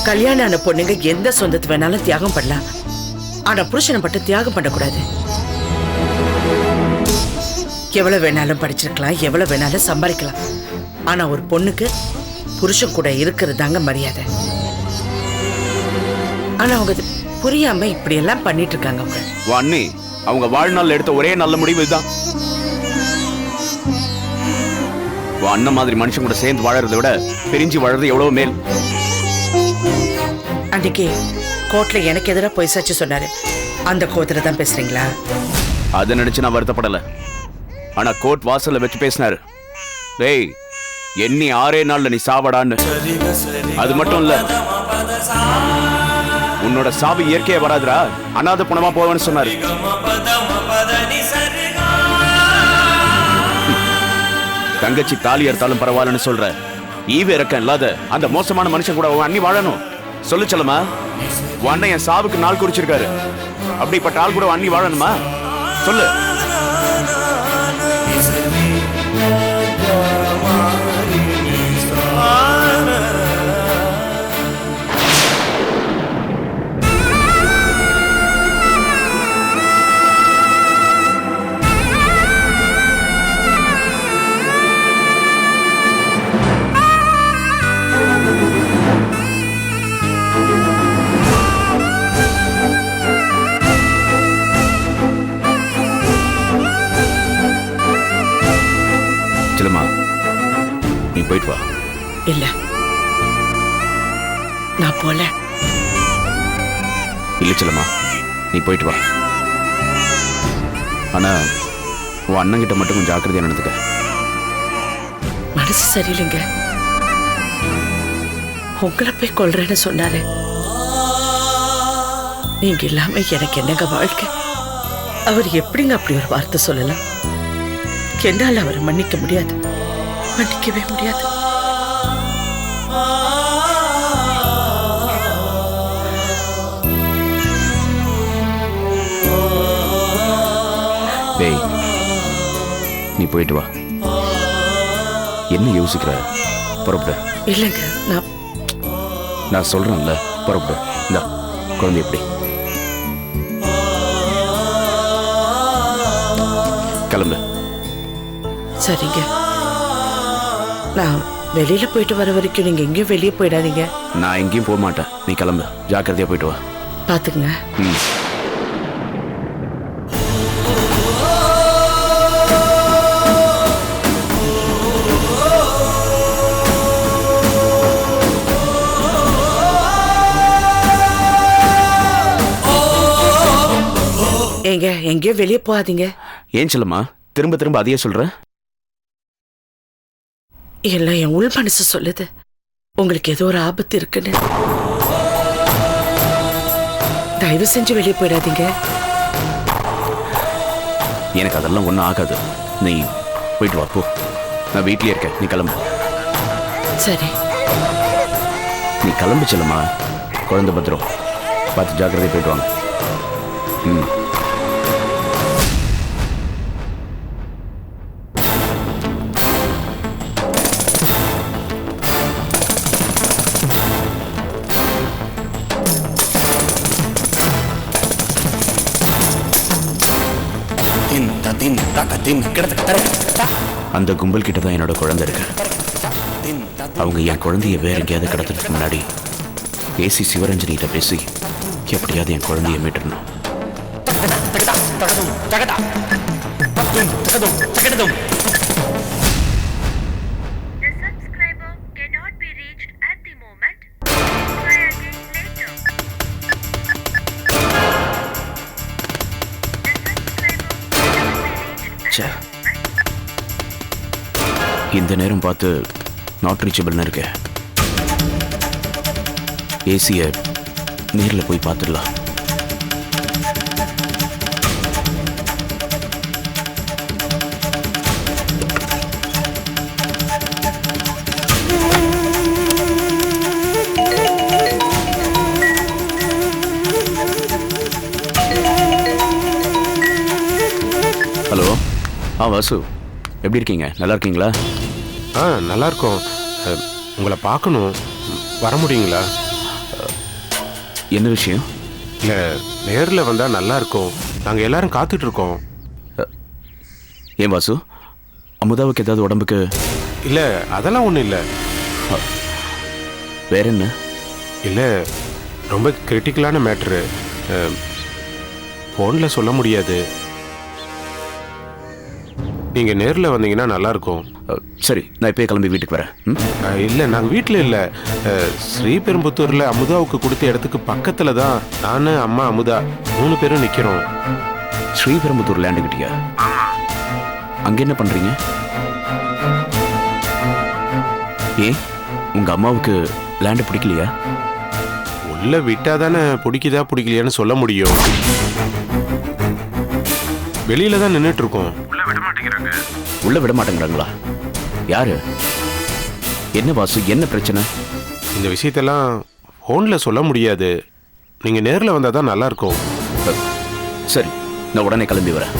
கல்யாணம் ஆன பொண்ணுங்க எந்த சொந்தத்தை வேணாலும் தியாகம் பண்ணலாம், ஆனா புருஷனை மட்டும் தியாகம் பண்ணக்கூடாது. எவ்வளவு வேணாலும் படிச்சிருக்கலாம், எவ்வளவு வேணாலும் சம்பாதிக்கலாம், ஆனா ஒரு பொண்ணுக்கு புருஷன் கூட இருக்கிறது தாங்க மரியாதை. ஆனா அவங்க புரியாம இப்படி எல்லாம் பண்ணிட்டு இருக்காங்க. அவங்க அண்ணி அவங்க வாழ்நாள் எடுத்த ஒரே நல்ல முடிவு இதுதான். அண்ணன் மாதிரி மனுஷன் கூட சேர்ந்து வாழறதை விட பிரிஞ்சு வாழறது எவ்வளவு மேல். அன்னைக்கு கோர்ட்ல எனக்கு எதிராக போய் சாட்சி சொன்னாரு, அந்த கோர்ட்ல தான் பேசுறீங்களா? அதை நினைச்சு நான் வருத்தப்படல, ஆனா கோர்ட் வாசல்ல வச்சு பேசினாரு. டேய், எண்ணி 6 நாள்ல நீ சாவடான்னு. அது மட்டும் இல்ல, உன்னோட சாவு இயற்கையா வராதுரா, அனாதை பணமா போவேன்னு சொன்னாரு. தங்கச்சி தாலி அறுத்தாலும் பரவாயில்லன்னு சொல்ற ஈவு இறக்கம் இல்லாத அந்த மோசமான மனுஷன் கூட உன் அண்ணி வாழணும்? சொல்லு செல்லமா, உன் அண்ணன் என் சாவுக்கு நாள் குறிச்சிருக்காரு. அப்படிப்பட்ட ஆள் கூட அண்ணி வாழணுமா? சொல்லு. இல்ல, நான் போல. இல்ல செல்லம்மா, நீ போயிட்டு வா. ஆனா உன் அண்ணன் கிட்ட மட்டும் கொஞ்சம் ஜாக்கிரதையா நடந்துக்க. மனசு சரியில்லைங்க. உங்களை போய் கொல்றேன்னு சொன்னாரு. நீங்க இல்லாம எனக்கு என்னங்க வாழ்க்கை? அவர் எப்படிங்க அப்படி ஒரு வார்த்தை சொல்லலாம்? என்னால் அவரை மன்னிக்க முடியாது, மன்னிக்கவே முடியாது. டேய், நீ போயிட்டு வா. என்ன யோசிக்கிற? புறப்படு. இல்லைங்க, நான் சொல்றேன்ல, புறப்படு. இந்த குழந்தை எப்படி கிளம்பு. சரிங்க, நான் வெளியில போயிட்டு வர வரைக்கும் நீங்க எங்கேயும் வெளியே போயிடாதீங்க. நான் எங்கேயும் போக மாட்டேன், நீ கிளம்பு. ஜாக்கிரதையா போயிட்டு வா. பாத்துங்க. ஏங்க, எங்கேயோ வெளியே போகாதீங்க. ஏன் செல்லம்மா திரும்ப திரும்ப அதையே சொல்ற? எல்லாம் என் உள் மனசு சொல்லுது, உங்களுக்கு ஏதோ ஒரு ஆபத்து இருக்குன்னு. தயவு செஞ்சு வெளியே போயிடாதீங்க. எனக்கு அதெல்லாம் ஒன்றும் ஆகாது, நீ போயிட்டு வா. போ, நான் வீட்லயே இருக்கேன், நீ கிளம்பு. சரி, நீ கிளம்பு செல்லம்மா. குழந்தை பத்திரம் பார்த்து ஜாக்கிரதையா போயிட்டு வாங்க. அந்த கும்பல் கிட்ட தான் என்னோட குழந்தை இருக்கு. அவங்க என் குழந்தைய வேற எங்கேயாவது கடத்துறதுக்கு முன்னாடி ஏசி சிவரஞ்சனிகிட்ட பேசி எப்படியாவது என் குழந்தைய மீட்டணும். இந்த நேரம் பார்த்து நாட் ரீச்சபிள்னு இருக்கு. ஏசிய நேர்ல போய் பார்த்துடலாம். ஹலோ, வாசு, எப்படி இருக்கீங்க? நல்லா இருக்கீங்களா? நல்லா இருக்கோம். உங்களை பார்க்கணும், வர முடியுங்களா? என்ன விஷயம்? இல்லை, நேரில் வந்தால் நல்லா இருக்கும். நாங்கள் எல்லாரும் காத்துட்டு இருக்கோம். ஏன் வாசு, அமுதாவுக்கு ஏதாவது உடம்புக்கு? இல்லை, அதெல்லாம் ஒன்றும் இல்லை. வேற என்ன? இல்லை, ரொம்ப கிரிட்டிக்கலான மேட்ரு. ஃபோனில் சொல்ல முடியாது. நீங்கள் நேரில் வந்தீங்கன்னா நல்லாயிருக்கும். சரி, நான் இப்போயே கிளம்பி வீட்டுக்கு வரேன். இல்லை, நாங்கள் வீட்டில் இல்லை, ஸ்ரீபெரும்புத்தூரில் அமுதாவுக்கு கொடுத்த இடத்துக்கு பக்கத்தில் தான் நான், அம்மா, அமுதா 3 பேரும் நிற்கிறோம். ஸ்ரீபெரும்புத்தூர் லேண்டு கிட்டியா? அங்கே என்ன பண்ணுறீங்க? ஏன் உங்கள் அம்மாவுக்கு லேண்டு பிடிக்கலையா? உள்ளே விட்டால் தானே பிடிக்குதா பிடிக்கலையான்னு சொல்ல முடியும். வெளியில தான் நின்றுட்டு இருக்கோம். உள்ள விட மாட்டேங்கிறாங்களா? யாரு? என்ன வாசு, என்ன பிரச்சனை? இந்த விஷயத்தெல்லாம் ஃபோனில் சொல்ல முடியாது. நீங்கள் நேரில் வந்தால் தான் நல்லா இருக்கும். சரி, நான் உடனே கிளம்பி வரேன்.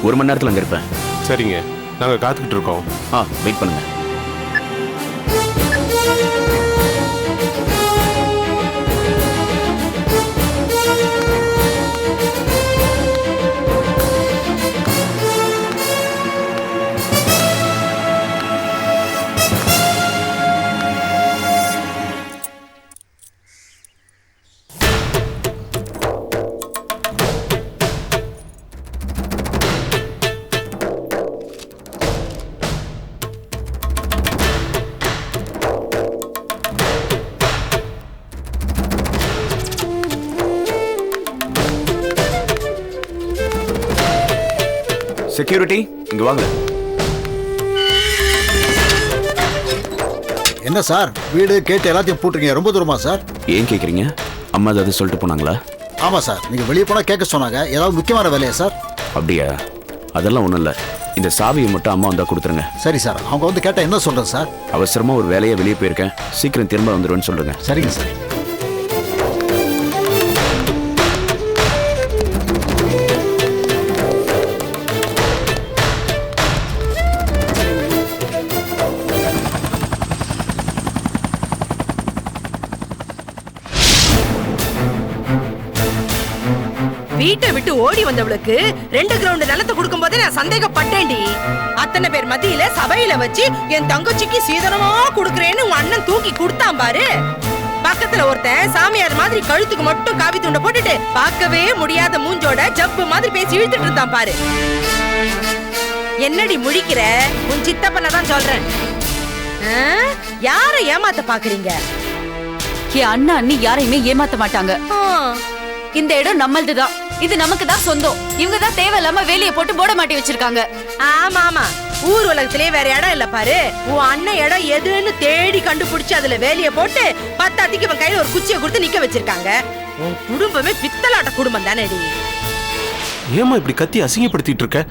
1 மணி நேரத்தில் அங்கே இருப்பேன். சரிங்க, நாங்கள் காத்துக்கிட்டு இருக்கோம். வெயிட் பண்ணுங்க. செக்யூரிட்டி இங்க வாங்க. என்ன சார் வீடு கேட்டு எல்லாத்தையும் போட்டுருக்கீங்க, ரொம்ப தூரமா சார்? ஏன் கேக்குறீங்க? அம்மா ஏதாவது சொல்லிட்டு போனாங்களா? ஆமா சார், நீங்க வெளியே போனா கேட்க சொன்னாங்க. ஏதாவது முக்கியமான வேலையா சார்? அப்படியா? அதெல்லாம் ஒண்ணும் இல்ல. இந்த சாவியை மட்டும் அம்மா வந்தா கொடுத்துருங்க. சரி சார், அவங்க வந்து கேட்டா என்ன சொல்றேன் சார்? அவசரமா ஒரு வேலையை வெளியே போயிருக்கேன், சீக்கிரம் திரும்ப வந்துருவேன்னு சொல்லுங்க. சரிங்க சார். வீட்டை விட்டு ஓடி வந்தவளுக்கு 2 கிரவுண்ட் நிலத்தை கொடுக்கும் போதே நான் சந்தேகப்பட்டேன்டி. அத்தனை பேர் மத்தியில சபையில வச்சு என் தங்கச்சிக்கு சீதனமா குடுக்கறேன்னு உன் அண்ணன் தூக்கி கொடுத்தான் பாரு. பக்கத்துல ஒருத்தன் சாமியார் மாதிரி கழுத்துக்கு மட்டும் காவி துண்டை போட்டுட்டு பார்க்கவே முடியாத மூஞ்சோட ஜப்பு மாதிரி பேசி இழுத்துட்டு இருந்தான் பாரு. என்னடி முழிக்கிற? உன் சித்தப்பனை தான் சொல்றேன். யாரை ஏமாத்த பாக்குறீங்க? என் அண்ணா அண்ணி யாரையுமே ஏமாத்த மாட்டாங்க. இந்த இடம் நம்மள்துதான், இது நமக்கு தான் சொந்தம். இவங்க தான் தேவையில்லாம வேலையை போட்டு போட மாட்டி வச்சிருக்காங்க. ஆமா ஆமா, ஊர் உலகத்திலே வேற இடம் இல்ல பாரு. உன் அண்ணன் இடம் எதுன்னு தேடி கண்டுபிடிச்சு அதுல வேலையை போட்டு 10 அத்திக்கு இவன் கையில ஒரு குச்சியை கொடுத்து நிக்க வச்சிருக்காங்க. உன் குடும்பமே பித்தலாட்ட குடும்பம் தானேடி. ஏமா இப்படி கத்தி அசிங்கப்படுத்திட்டு இருக்க?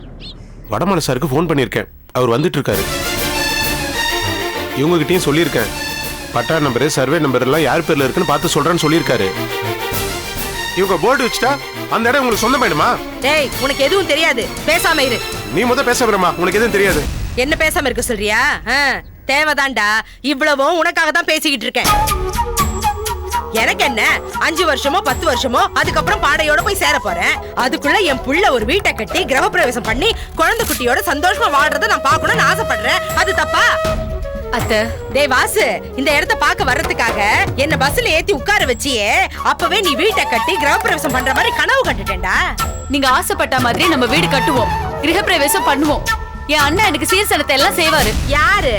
வடமலை சாருக்கு ஃபோன் பண்ணியிருக்கேன், அவர் வந்துட்டு இருக்காரு. இவங்க கிட்டயும் சொல்லியிருக்கேன், பட்டா நம்பரு சர்வே நம்பர் எல்லாம் யார் பேர்ல இருக்குன்னு பார்த்து சொல்றேன்னு சொல்லியிருக்காரு. இவங்க போர்டு வச்சுட்டா அந்த இடம் உங்களுக்கு சொந்தமாயிடுமா? டேய், உனக்கு எதுவும் தெரியாது, பேசாம இரு. நீ முத பேச வரமா, உனக்கு எதுவும் தெரியாது. என்ன பேசாம இருக்க சொல்றியா? தேவைதான்டா, இவ்வளவும் உனக்காக தான் பேசிக்கிட்டு இருக்கேன். எனக்கு என்ன 5 வருஷமோ 10 வருஷமோ, அதுக்கப்புறம் பாடையோட போய் சேர போறேன். அதுக்குள்ள என் புள்ள ஒரு வீட்டை கட்டி கிரகப்பிரவேசம் பண்ணி குழந்தை குட்டியோட சந்தோஷமா வாழ்றத நான் பார்க்கணும்னு ஆசைப்படுறேன். அது தப்பா? அத்தை, டேய் வாசு, இந்த இடத்தை பார்க்க வர்றதுக்காக என்ன பஸ்ல ஏத்தி உட்கார வச்சியே, அப்பவே நீ வீட்டை கட்டி கிரகப்பிரவேசம் பண்ற மாதிரி கனவு கட்டுட்டேன்டா. நீங்க ஆசைப்பட்ட மாதிரி நம்ம வீடு கட்டுவோம், கிரகப்பிரவேசம் பண்ணுவோம். என் அண்ணன் எனக்கு சீர்சனத்தை எல்லாம் செய்வாரு. யாரு?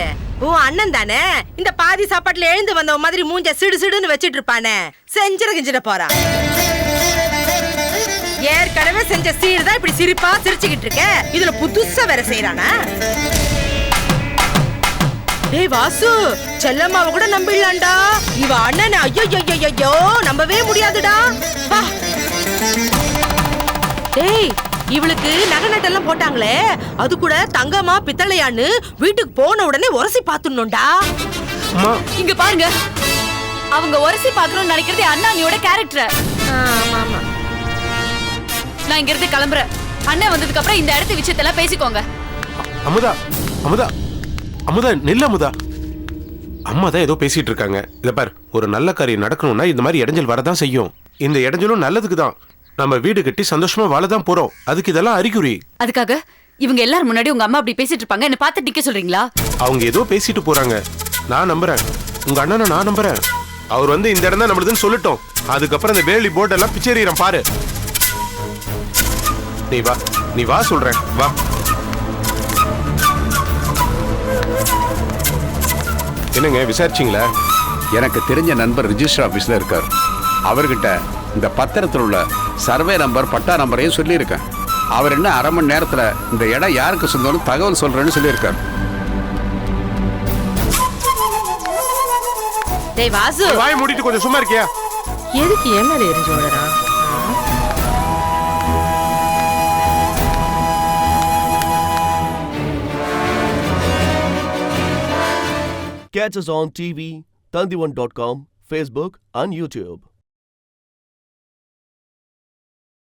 உன் அண்ணன் தானே. இந்த பாதி சாப்பாட்டுல எழுந்து வந்த மாதிரி மூஞ்ச சிடு சிடுன்னு வச்சிட்டு இருப்பானே, செஞ்சிட கிஞ்சிட போறான். ஏற்கனவே செஞ்ச சீர் தான் இப்படி சிரிப்பா சிரிச்சுக்கிட்டு இருக்க, இதுல புதுசா வேற செய்யறானா? டேய் வாசு, செல்லம்மாவை கூட நம்பிடலாம்டா. இவ அண்ணன் ஐயோ நம்பவே முடியாதுடா. வா. டேய், இவளுக்கு நகை நட்டெல்லாம் போட்டாங்களே, அது கூட தங்கமா பித்தளையான்னு வீட்டுக்கு போன உடனே உரசி பாத்துடணும்டா. இங்க பாருங்க, அவங்க உரசி பாக்கணும்னு நினைக்கிறது அண்ணாணியோட கேரக்டர். ஆமா, நான் இங்க இருந்து கிளம்புறேன். அண்ணன் வந்ததுக்கு அப்புறம் இந்த இடத்து விஷயத்தெல்லாம் பேசிக்கோங்க. அமுதா, அமுதா, அமுதா, நெல்ல அமுதா. அம்மா தான் ஏதோ பேசிட்டு இருக்காங்க. இத பார், ஒரு நல்ல காரியம் நடக்கணும்னா இந்த மாதிரி இடைஞ்சல் வரதான் செய்யும். இந்த இடைஞ்சலும் நல்லதுக்கு தான். நம்ம வீடு கட்டி சந்தோஷமா வாழதான் போறோம். அதுக்கு இதெல்லாம் அறிகுறி. அதுக்காக இவங்க எல்லாரும் முன்னாடி உங்க அம்மா அப்படி பேசிட்டு இருப்பாங்க, என்ன பார்த்து நிக்க சொல்றீங்களா? அவங்க ஏதோ பேசிட்டு போறாங்க, நான் நம்புறேன். உங்க அண்ணனை நான் நம்புறேன். அவர் வந்து இந்த இடம் தான் நம்மளுதுன்னு சொல்லட்டும். அதுக்கப்புறம் இந்த வேலி போர்டு எல்லாம் பிச்சேறிறேன் பாரு. நீ வா சொல்றேன், வா. என்னங்க விசாரிச்சிங்களா? எனக்கு தெரிஞ்ச நண்பர் ரிஜிஸ்டர் ஆஃபீஸில் இருக்கார். அவர்கிட்ட இந்த பத்திரத்தில் உள்ள சர்வே நம்பர் பட்டா நம்பரையும் சொல்லியிருக்கேன். அவர் என்ன 1/2 மணி நேரத்தில் இந்த இடம் யாருக்கு சொந்தம்னு தகவல் சொல்றேன்னு சொல்லியிருக்கார். டேய் வாசு, வாய் மூடிட்டு கொஞ்சம் சும்மா இருக்கியா? எதுக்கு ஏன் மேல எரிஞ்சு ஓடுறா? Catch us on TV, Tandivan.com, Facebook and YouTube.